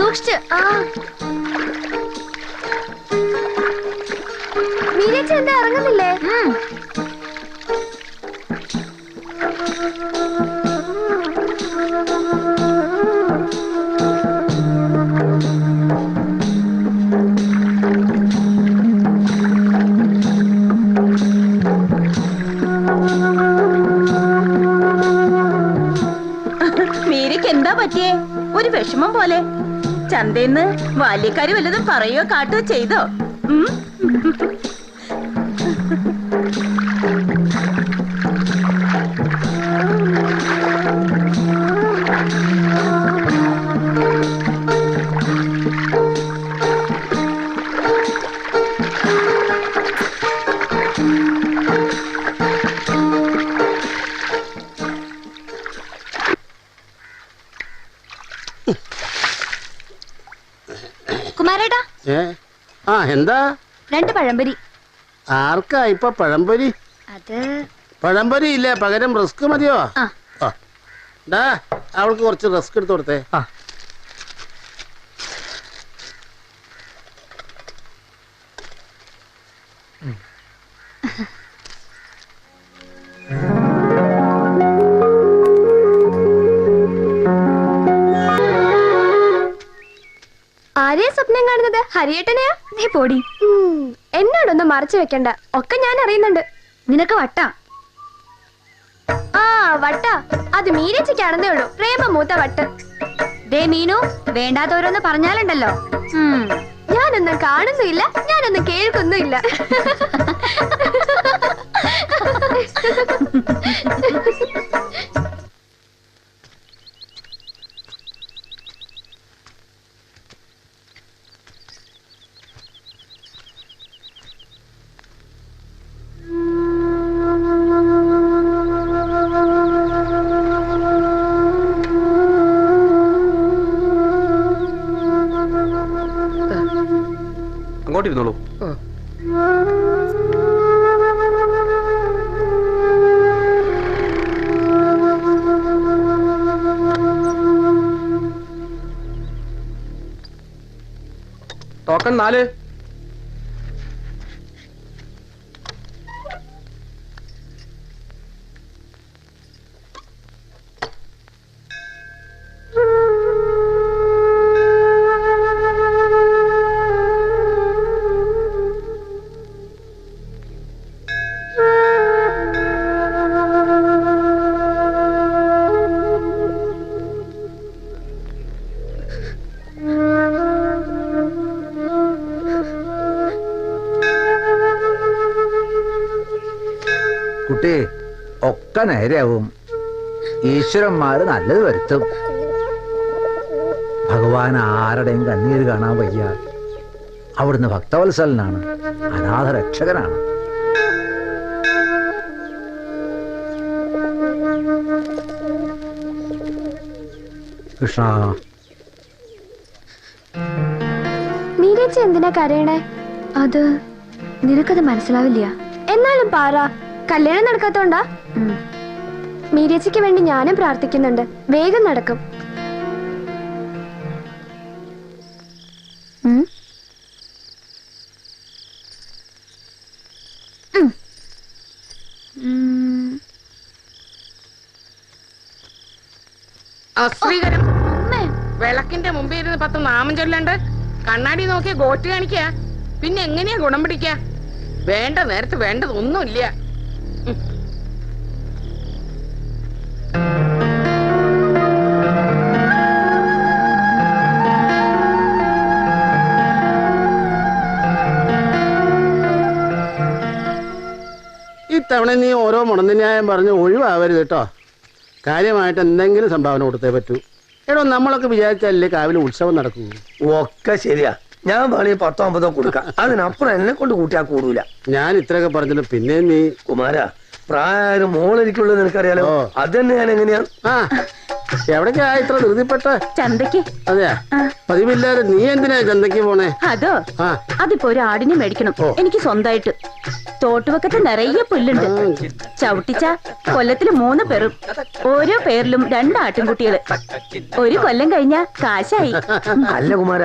സൂക്ഷിച്ച്. മീനേച്ചി എന്താ ഇറങ്ങുന്നില്ലേ? മീരയ്ക്ക് എന്താ പറ്റിയേ? ഒരു വിഷമം പോലെ. ചന്തയിന്ന് ബാല്യക്കാര് വല്ലതും പറയോ കാട്ടോ ചെയ്തോ? കുമാരേട്ടാ, എന്താ? 2 പഴംപൊരി. ആർക്കാ ഇപ്പൊ പഴംപൊരി? അത് പഴംപൊരി ഇല്ലേ, പകരം റസ്ക് മതിയോ? അവൾക്ക് കുറച്ച് റസ്ക് എടുത്ത് കൊടുത്തേ. ആരെയാ സ്വപ്നം കാണുന്നത്? ഹരിയേട്ടനെയാ? നീ പോടി. എന്നോടൊന്നും മറച്ചു വെക്കണ്ട, ഒക്കെ ഞാൻ അറിയുന്നുണ്ട്. നിനക്ക് വട്ടാ. വട്ട അത് മീനച്ചിക്കാണെന്നേ ഉള്ളൂ. പ്രേമ മൂത്ത വട്ട്. ദേ മീനു, വേണ്ടാത്തവരൊന്ന് പറഞ്ഞാലുണ്ടല്ലോ. ഞാനൊന്നും കാണുന്നുമില്ല, ഞാനൊന്നും കേൾക്കുന്നുമില്ല. അങ്ങോട്ടിരുന്നോളൂ. ടോക്കൺ 4. കുട്ടി, ഒക്കെ നേരെയാവും. ഈശ്വരന്മാര് നല്ലത് വരുത്തും. ഭഗവാൻ ആരുടെയും കണ്ണീര് കാണാൻ വയ്യ. അവിടുന്ന് ഭക്തവത്സലനാണ്, അനാഥ രക്ഷകനാണ്. കൃഷ്ണ. മീനച്ചി എന്തിനാ കരയണേ? അത് നിനക്കത് മനസ്സിലാവില്ല. എന്നാലും പാറ, കല്യാണം നടക്കാത്തോണ്ടാ? മീരച്ചിക്ക് വേണ്ടി ഞാനും പ്രാർത്ഥിക്കുന്നുണ്ട്. വേഗം നടക്കും. അശ്രീകരം വിളക്കിന്റെ മുമ്പിൽ ഇരുന്ന് 10 നാമം ചൊല്ലണ്ട്. കണ്ണാടി നോക്കിയ ഗോട്ട് കാണിക്ക. പിന്നെ എങ്ങനെയാ ഗുണം പിടിക്ക? വേണ്ട നേരത്ത് വേണ്ടതൊന്നുമില്ല. ഇത്തവണ നീ ഓരോ മുടന്തിന്യായം പറഞ്ഞ് ഒഴിവാവരുത് കേട്ടോ. കാര്യമായിട്ട് എന്തെങ്കിലും സംഭാവന കൊടുത്തേ പറ്റൂ. എടോ, നമ്മളൊക്കെ വിചാരിച്ചാലേ കാവിലെ ഉത്സവം നടക്കൂ. ഒക്കെ ശരിയാ. ഞാൻ വേണമെങ്കിൽ 10-50 കൊടുക്കാം. അതിനപ്പുറം എന്നെ കൊണ്ട് കൂട്ടിയാ കൂടൂല. ഞാൻ ഇത്രയൊക്കെ പറഞ്ഞിട്ട് പിന്നെ നീ കുമാര, പ്രായം മോളിരിക്കുള്ളത് നിനക്കറിയാലോ. അത് തന്നെ ഞാൻ എങ്ങനെയാ? എവിടേക്കാ ഇത്ര ധൃതിപ്പെട്ട? ചന്തയ്ക്ക്. അതെയാ? പതിവില്ലാതെ നീ എന്തിനാ ചന്തയ്ക്ക് പോണേ? അതോ, അതിപ്പോ ഒരു ആടിനെ മേടിക്കണം എനിക്ക് സ്വന്തമായിട്ട്. തോട്ടുവക്കത്ത് നിറയെ പുല്ലുണ്ട്. ചവിട്ടിച്ച കൊല്ലത്തില് 3 പേരും, ഓരോ പേരിലും 2 ആട്ടിൻകുട്ടികള്. ഒരു കൊല്ലം കഴിഞ്ഞ കാശായി. അല്ല കുമാര,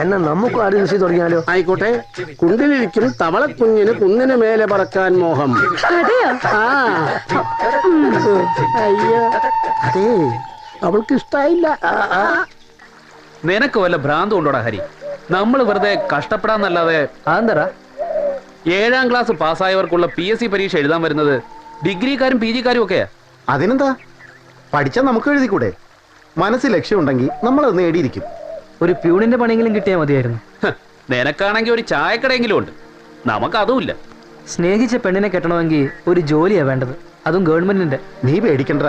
എന്നാ നമുക്കും ആട് കൃഷി തുടങ്ങിയാലോ? ആയിക്കോട്ടെ. കുണ്ടിലിരിക്കും തവളക്കുഞ്ഞിന് കുന്നിന് മേലെ പറക്കാൻ മോഹം. അതെയോ? ആ അയ്യോ, അതേ അവൾക്ക് ഇഷ്ടായില്ല. നിനക്ക് വല്ല ഭ്രാന്തും ഉണ്ടോടാ ഹരി? നമ്മൾ വെറുതെ കഷ്ടപ്പെടാന്നല്ലാതെ. അതെന്താ? 7ാം ക്ലാസ് പാസ്സായവർക്കുള്ള PSC പരീക്ഷ എഴുതാൻ വരുന്നത് ഡിഗ്രിക്കാരും PGക്കാരും ഒക്കെയാ. അതിനെന്താ, പഠിച്ചാൽ നമുക്ക് എഴുതിക്കൂടെ? മനസ്സിൽ ലക്ഷ്യമുണ്ടെങ്കിൽ നമ്മളത് നേടിയിരിക്കും. ഒരു പ്യൂണിന്റെ പണിയെങ്കിലും കിട്ടിയാൽ മതിയായിരുന്നു. നിനക്കാണെങ്കിൽ ഒരു ചായക്കടയെങ്കിലും ഉണ്ട്, നമുക്കതുമില്ല. സ്നേഹിച്ച പെണ്ണിനെ കെട്ടണമെങ്കിൽ ഒരു ജോലിയാ വേണ്ടത്, അതും ഗവൺമെന്റിന്റെ. നീ പേടിക്കണ്ട,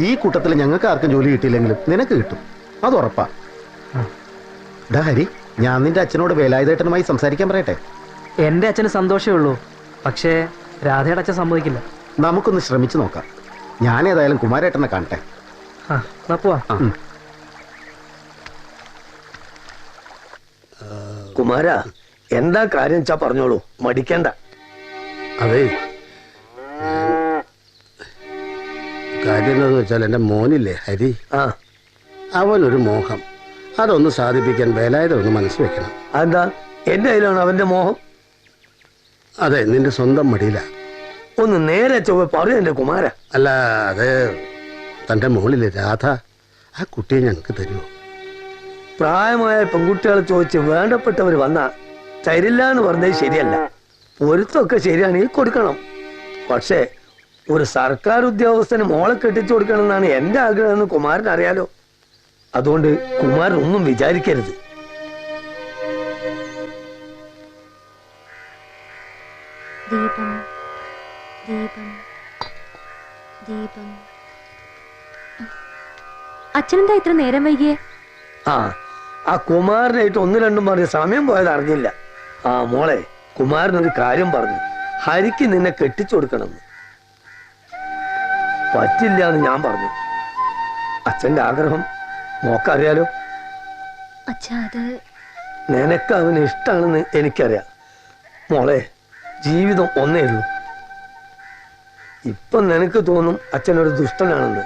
ഈ കൂട്ടത്തിൽ ഞങ്ങൾക്ക് ആർക്കും ജോലി കിട്ടിയില്ലെങ്കിലും നിനക്ക് കിട്ടും, അത് ഉറപ്പാ. ഡാ ഹരി, ഞാൻ നിന്റെ അച്ഛനോട് വേലായുധേട്ടനുമായി സംസാരിക്കാൻ പറയട്ടെ? എന്റെ അച്ഛന് സന്തോഷമേ ഉള്ളൂ, പക്ഷേ രാധയുടെ അച്ഛൻ സമ്മതിക്കില്ല. നമുക്കൊന്ന് ശ്രമിച്ചു നോക്കാം. ഞാൻ ഏതായാലും കുമാരേട്ടനെ കാണട്ടെ. പോവാ. കുമാര, എന്താ കാര്യം വെച്ചാ പറഞ്ഞോളൂ, മടിക്കണ്ട. അതെ, കാര്യം എന്താന്ന് വെച്ചാൽ എന്റെ മോനില്ലേ ഹരി, ആ, അവനൊരു മോഹം. അതൊന്ന് സാധിപ്പിക്കാൻ വേലായുധം ഒന്ന് മനസ്സ് വെക്കണം. അതെന്താ എന്റെ കയ്യിലാണ് അവന്റെ മോഹം? അതെ, നിന്റെ സ്വന്തം മടിയില. ഒന്ന് നേരെ ചൊവ്വ പറയൂ എന്റെ കുമാര. അല്ല, അത് തന്റെ മോളിലെ രാധ, ആ കുട്ടിയെ ഞങ്ങൾക്ക് തരുമോ? പ്രായമായ പെൺകുട്ടികളെ ചോദിച്ച് വേണ്ടപ്പെട്ടവർ വന്നാ തരില്ല എന്ന് പറഞ്ഞത് ശരിയല്ല. പൊരുത്തൊക്കെ ശരിയാണെങ്കിൽ കൊടുക്കണം. പക്ഷേ ഒരു സർക്കാർ ഉദ്യോഗസ്ഥന് മോളെ കെട്ടിച്ചു കൊടുക്കണം എന്നാണ് എന്റെ ആഗ്രഹം എന്ന് കുമാരൻ അറിയാലോ. അതുകൊണ്ട് കുമാരൻ ഒന്നും വിചാരിക്കരുത്. ദീപം ദീപം ദീപം. അച്ഛനെന്താ ഇത്ര നേരം വൈകിയേ? ആ കുമാരനായിട്ട് 1-2 പറഞ്ഞ സമയം പോയത് അറിഞ്ഞില്ല. ആ മോളെ, കുമാരനൊരു കാര്യം പറഞ്ഞു. ഹരിക്ക് നിന്നെ കെട്ടിച്ചു കൊടുക്കണമെന്ന്. പറ്റില്ല എന്ന് ഞാൻ പറഞ്ഞു. അച്ഛന്റെ ആഗ്രഹം മോക്കറിയാലോ. അച്ഛാ, അത് നിനക്ക് അവന് ഇഷ്ടാണെന്ന് എനിക്കറിയാം. മോളെ, ജീവിതം ഒന്നേ ഉള്ളൂ. ഇപ്പൊ നിനക്ക് തോന്നും അച്ഛനൊരു ദുഷ്ടനാണെന്ന്.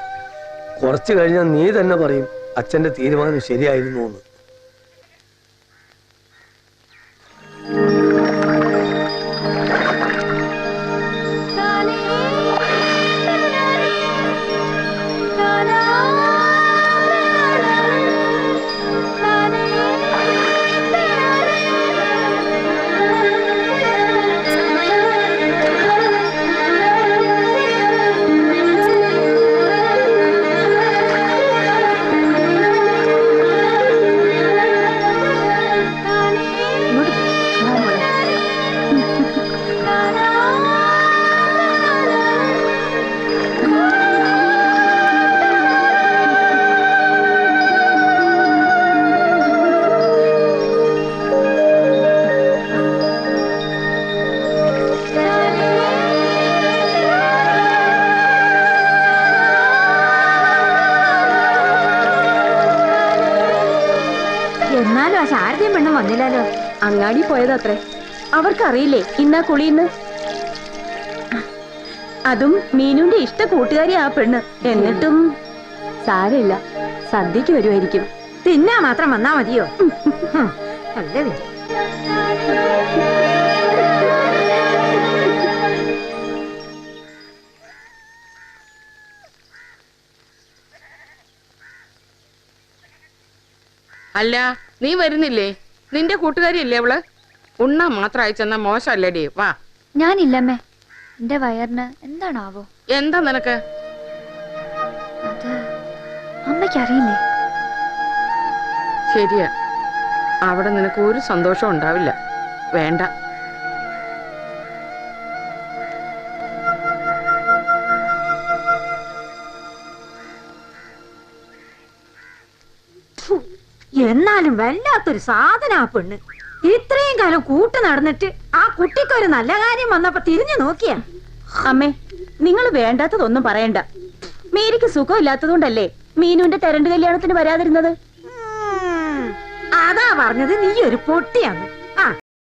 കുറച്ചു കഴിഞ്ഞാൽ നീ തന്നെ പറയും അച്ഛന്റെ തീരുമാനം ശരിയായിരുന്നു എന്ന്. എന്നാലും ആ ശാരദയും പെണ്ണും വന്നില്ലല്ലോ. അങ്ങാടി പോയതത്രേ. അവർക്കറിയില്ലേ ഇന്നാ കുളിന്ന്. അതും മീനുന്റെ ഇഷ്ട കൂട്ടുകാരി ആ പെണ്ണ്. എന്നിട്ടും സാരമില്ല, സദ്യക്ക് വരുമായിരിക്കും. തിന്നാ മാത്രം വന്നാ മതിയോ? നല്ല വിധി. അല്ല, നീ വരുന്നില്ലേ? നിന്റെ കൂട്ടുകാരിയല്ലേ അവള്? ഉണ്ണാ മാത്രം അയച്ചെന്നാ മോശമല്ലേടി. വാ. ഞാനില്ലമ്മേ, എന്റെ വയറിന് എന്താണാവോ? എന്താ നിനക്ക്? അത് അമ്മയ്ക്കറിയില്ലേ? ശരിയാ, അവിടെ നിനക്ക് ഒരു സന്തോഷം ഉണ്ടാവില്ല. വേണ്ട. എന്നാലും വല്ലാത്തൊരു സാധന ആ പെണ്ണ്. ഇത്രയും കാലം കൂട്ട് നടന്നിട്ട് ആ കുട്ടിക്കൊരു നല്ല കാര്യം വന്നപ്പോ തിരിഞ്ഞു നോക്കിയാ. അമ്മേ, നിങ്ങൾ വേണ്ടാത്തതൊന്നും പറയണ്ട. മേരിക്ക് സുഖമില്ലാത്തതുകൊണ്ടല്ലേ മീനുവിന്റെ തെരണ്ട് കല്യാണത്തിന് വരാതിരുന്നത്. അതാ പറഞ്ഞത് നീ ഒരു പൊട്ടിയാണ്.